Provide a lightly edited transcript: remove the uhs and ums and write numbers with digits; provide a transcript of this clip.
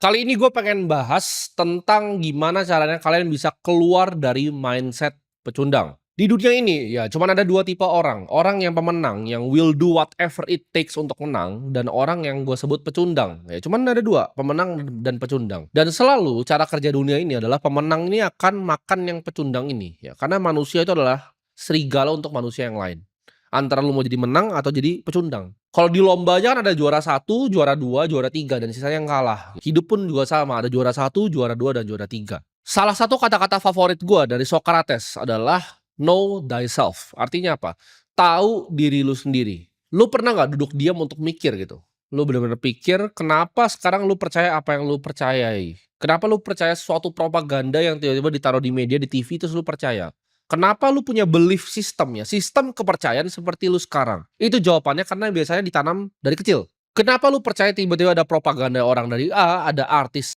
Kali ini gue pengen bahas tentang gimana caranya kalian bisa keluar dari mindset pecundang. Di dunia ini ya cuman ada 2 tipe orang, orang yang pemenang yang will do whatever it takes untuk menang dan orang yang gue sebut pecundang. Ya cuman ada 2, pemenang dan pecundang. Dan selalu cara kerja dunia ini adalah pemenang ini akan makan yang pecundang ini ya, karena manusia itu adalah serigala untuk manusia yang lain. Antara lu mau jadi menang atau jadi pecundang. Kalau di lomba aja kan ada juara 1, juara 2, juara 3 dan sisanya yang kalah. Hidup pun juga sama, ada juara 1, juara 2 dan juara 3. Salah satu kata-kata favorit gua dari Socrates adalah know thyself. Artinya apa? Tahu diri lu sendiri. Lu pernah nggak duduk diam untuk mikir gitu? Lu bener-bener pikir kenapa sekarang lu percaya apa yang lu percayai? Kenapa lu percaya suatu propaganda yang tiba-tiba ditaruh di media, di TV terus lu percaya? Kenapa lu punya belief system ya, sistem kepercayaan seperti lu sekarang? Itu jawabannya karena biasanya ditanam dari kecil. Kenapa lu percaya tiba-tiba ada propaganda orang dari A, ada artis